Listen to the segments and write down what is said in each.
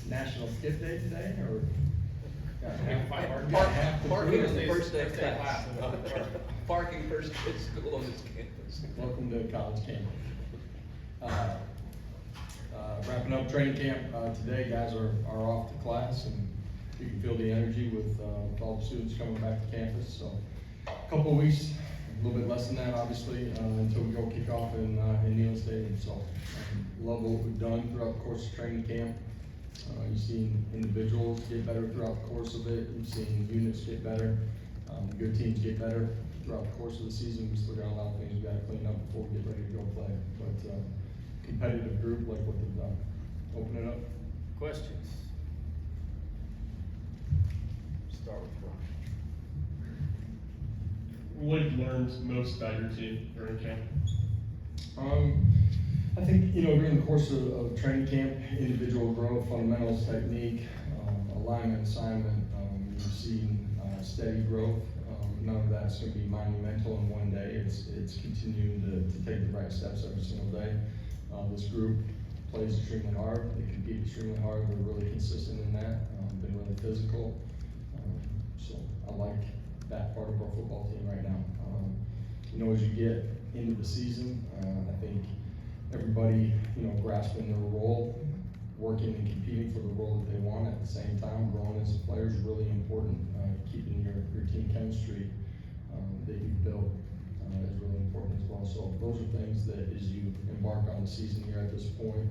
National Skip Day today, or? Parking is the first day of class. Parking first day of school on this campus. Welcome to college camp. Wrapping up training camp today, guys are off to class, and you can feel the energy with all the students coming back to campus. So a couple of weeks, a little bit less than that obviously, until we go kick off in Neyland Stadium. So love what we've done throughout the course of training camp. You've seen individuals get better throughout the course of it. You've seen units get better. Good teams get better throughout the course of the season. We still got a lot of things we got to clean up before we get ready to go play. But competitive group, like what they've done. Open it up. Questions? Start with Brian. What have you learned most about your team during camp? I think, during the course of training camp, individual growth, fundamentals, technique, alignment, assignment, you've seen steady growth. None of that's going to be monumental in one day. It's continuing to take the right steps every single day. This group plays extremely hard. They compete extremely hard. They're really consistent in that. Been really physical. So I like that part of our football team right now. As you get into the season, I think everybody, grasping their role, working and competing for the role that they want at the same time, growing as a player is really important. Keeping your team chemistry that you've built is really important as well. So those are things that as you embark on the season here at this point,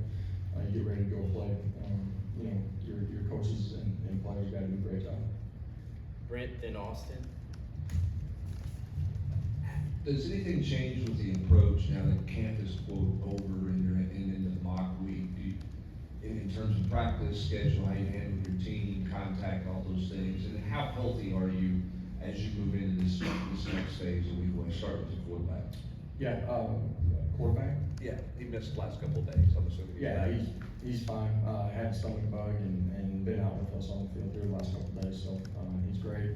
you get ready to go play. Your coaches and players got to do a great job. Brent, then Austin. Does anything change with the approach now that camp is quote over and you're into the mock week? In terms of practice schedule, how you handle your team, contact, all those things, and how healthy are you as you move into this next phase that we want to start with the quarterback? Yeah, quarterback. Yeah, he missed the last couple of days, I'm assuming. Yeah, he's fine. Had a stomach bug and been out with us on the field through the last couple of days, so he's great.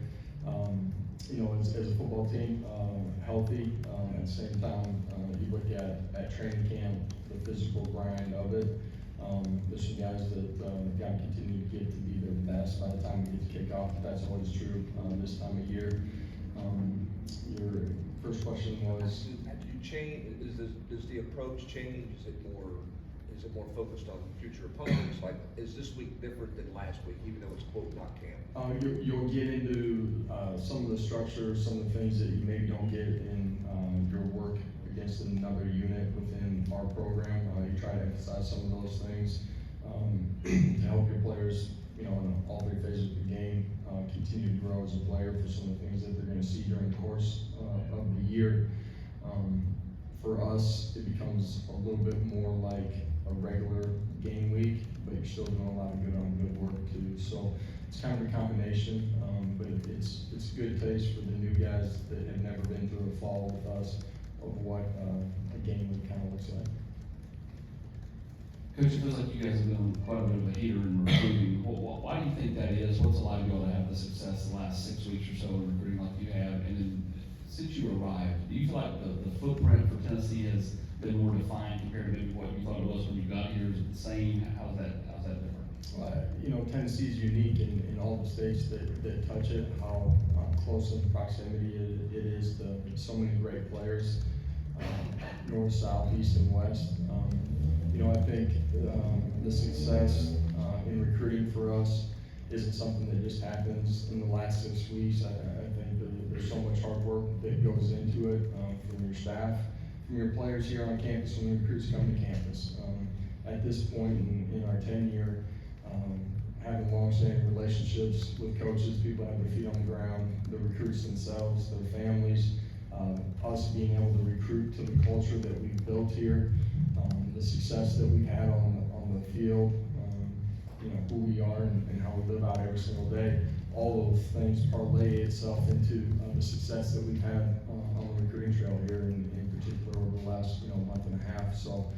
As a football team, healthy. At the same time, you look at training camp, the physical grind of it. There's some guys that got to continue to get to be their best by the time we get to kick off. That's always true this time of year. Your first question was, Have you changed? Does the approach change? Is it more focused on future opponents? Like, is this week different than last week, even though it's quote not camp? you'll get into some of the structure, some of the things that you maybe don't get in your work against another unit within our program. You try to emphasize some of those things to help your players, in all three phases of the game, continue to grow as a player for some of the things that they're going to see during the course of the year. For us, it becomes a little bit more like a regular game week, but you're still doing a lot of good work too. So it's kind of a combination, but it's a good taste for the new guys that have never been through a fall with us of what a game week kind of looks like. Coach, it feels like you guys have been quite a bit of a heater in recruiting. Why do you think that is? What's allowed you all to have the success the last 6 weeks or so in recruiting like you have? And then since you arrived, do you feel like the footprint for Tennessee has been more defined compared to maybe what you thought it was when you got here? Is it the same? How's that different? Tennessee is unique in all the states that touch it, how close in proximity it is to so many great players, north, south, east, and west. I think the success in recruiting for us isn't something that just happens in the last 6 weeks. I think that there's so much hard work that goes into it from your staff, from your players here on campus, when the recruits come to campus. At this point in our tenure, having long-standing relationships with coaches, people have their feet on the ground, the recruits themselves, their families, us being able to recruit to the culture that we've built here, the success that we've had on the field, who we are and how we live out every single day. All those things parlay itself into the success that we've had on the recruiting trail here, in particular over the last month and a half. So,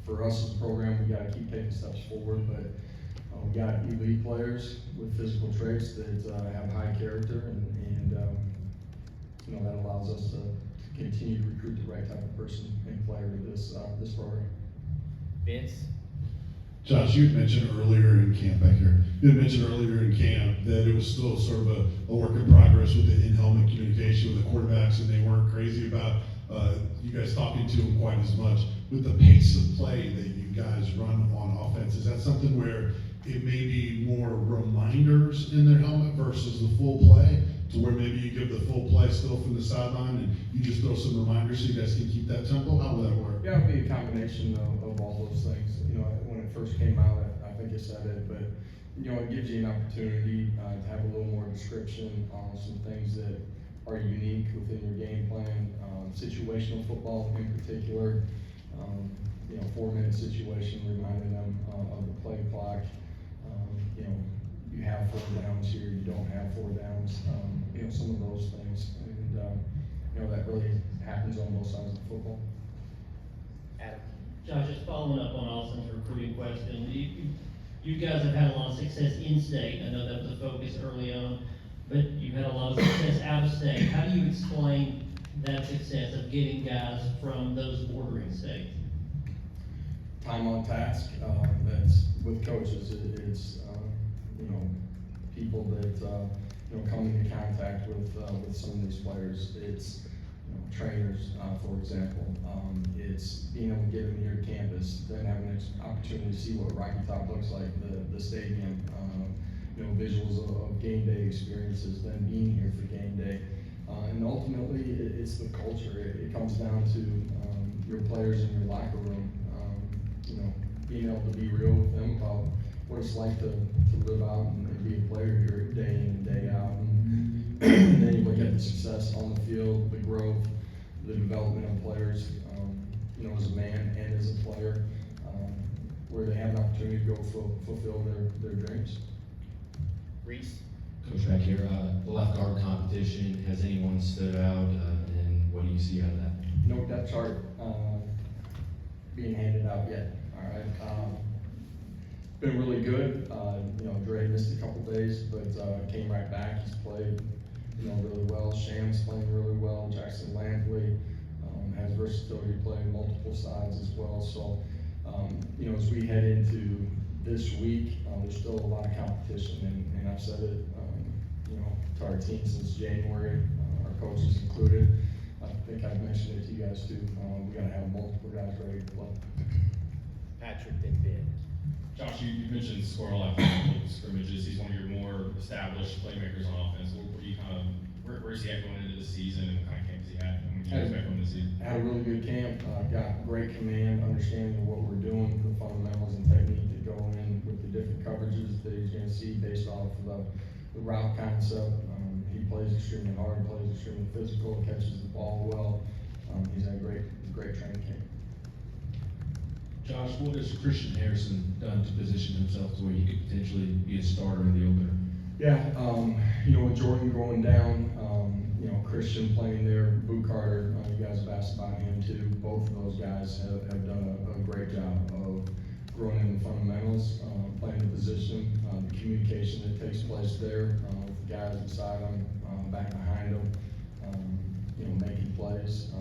for us as a program, we got to keep taking steps forward, but we got elite players with physical traits that have high character, and that allows us to continue to recruit the right type of person and player to this program. Vince? Josh, you had mentioned earlier in camp back here, you had mentioned earlier in camp that it was still sort of a work in progress with the in-helmet communication with the quarterbacks, and they weren't crazy about you guys talking to them quite as much. With the pace of play that you guys run on offense, is that something where it may be more reminders in their helmet versus the full play, to where maybe you give the full play still from the sideline and you just throw some reminders so you guys can keep that tempo? How will that work? Yeah, it'll be a combination of all those things. You know, when it first came out, I think I said it, but, you know, it gives you an opportunity to have a little more description on some things that are unique within your game plan. Situational football in particular, you know, 4-minute situation, reminding them of the play clock. You know, you have 4 downs here, you don't have 4 downs, you know, some of those things. And, you know, that really happens on both sides of the football. Adam? Josh, just following up on Austin's recruiting question, you guys have had a lot of success in state. I know that was a focus early on, but you've had a lot of success out of state. How do you explain that success of getting guys from those bordering states? Time on task, that's with coaches, it's, you know, people that, you know, come into contact with some of these players. It's, you know, trainers, for example. It's being able to get them here to campus, then having an opportunity to see what Rocky Top looks like, the stadium, you know, visuals of game day experiences, then being here for game day. And ultimately, it's the culture. It comes down to your players in your locker room, you know, being able to be real with them about what it's like to live out and be a player here day in and day out. And then you look at the success on the field, the growth, the development of players, you know, as a man and as a player, where they have an opportunity to go fulfill their dreams. Reese? Coach, back here, the left guard competition, has anyone stood out, and what do you see out of that? No depth chart being handed out yet, all right? Been really good. You know, Dre missed a couple days, but came right back. He's played, you know, really well. Sham's playing really well. Jackson Lampley has versatility to play multiple sides as well. So, you know, as we head into this week, there's still a lot of competition, and I've said it, you know, to our team since January, our coaches included. I think I've mentioned it to you guys too. We gotta have multiple guys ready to play. Patrick, then Ben. Josh, you mentioned score a lot of scrimmages. He's one of your more established playmakers on offense. What do you where's he at going into the season, and what kind of camp is he at? And what do you expect from this season? Had a really good camp, got great command, understanding of what we're doing, the fundamentals and technique that go in with the different coverages that he's gonna see based off of the route concept. He plays extremely hard, plays extremely physical, catches the ball well. He's had a great training camp. Josh, what has Christian Harrison done to position himself to where he could potentially be a starter in the opener? Yeah, you know, with Jordan going down, you know, Christian playing there, Boo Carter, you guys have asked about him too. Both of those guys have done a great job of growing in the fundamentals, playing the position, the communication that takes place there, with the guys beside them, back behind them, you know, making plays.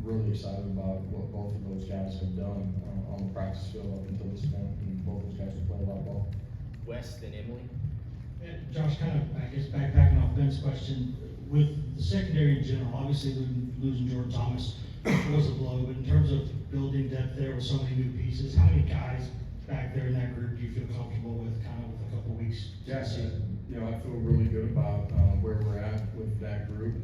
Really excited about what both of those guys have done on the practice field up until this point, and both those guys have played a lot of ball. Wes, then Emily? And Josh, kind of, I guess, backpacking off Ben's question, with the secondary in general, obviously losing Jordan Thomas was a blow, but in terms of building depth there with so many new pieces, how many guys back there in that group do you feel comfortable with, kind of with a couple of weeks? Yes, you know, I feel really good about where we're at with that group.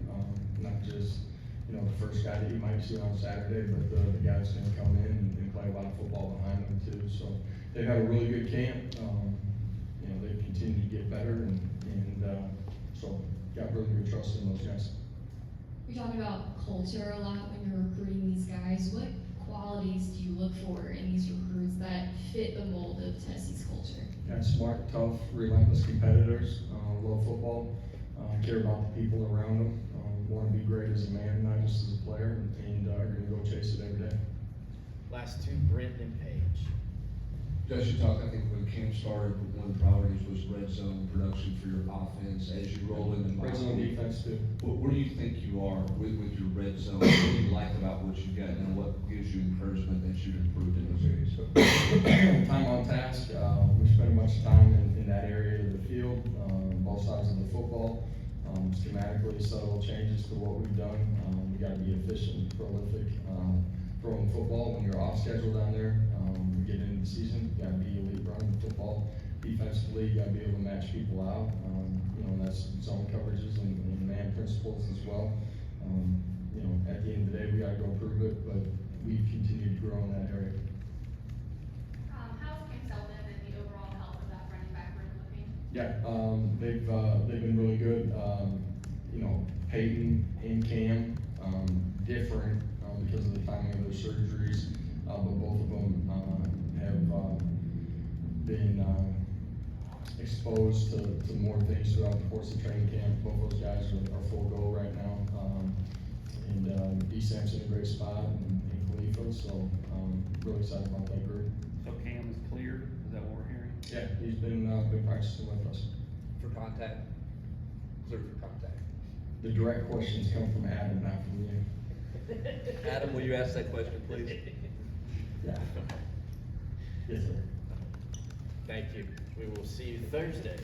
Not just, you know, the first guy that you might see on Saturday, but the guy that's going to come in and play a lot of football behind them too. So they've had a really good camp. You know, they've continued to get better, and so got really good trust in those guys. You're talking about culture a lot when you're recruiting these guys. What qualities do you look for in these recruits that fit the mold of Tennessee's culture? Yeah, smart, tough, relentless competitors, love football, care about the people around them, want to be great as a man, not just as a player, and are going to go chase it every day. Last two, Brent and Paige. Josh, you talked, I think when camp started, one of the priorities was red zone production for your offense. As you roll into Red zone defense too. where do you think you are with your red zone? What do you like about what you've got, and what gives you encouragement that you've improved in those areas? Time on task, much time in that area of the field, both sides of the football. Schematically, subtle changes to what we've done. We gotta be efficient, prolific, throwing football when you're off schedule down there. We get into the season, you gotta be elite running the football. Defensively, you gotta be able to match people out. That's zone coverages and man principles as well. At the end of the day, we gotta go prove it, but we've continued to grow in that area. How's Kim Selden and the overall health of that running back room looking? Yeah, they've been really good. Peyton and Cam, different, because of the timing of their surgeries, but both of them, have, been, exposed to more things throughout the course of training camp. Both those guys are full go right now. D. Sampson in a great spot and Khalifa, so, really excited about that group. So Cam is cleared, is that what we're hearing? Yeah, he's been practicing with us. For contact, clear for contact. The direct questions come from Adam, not from you. Adam, will you ask that question, please? Yeah. Yes, sir. Thank you. We will see you Thursday.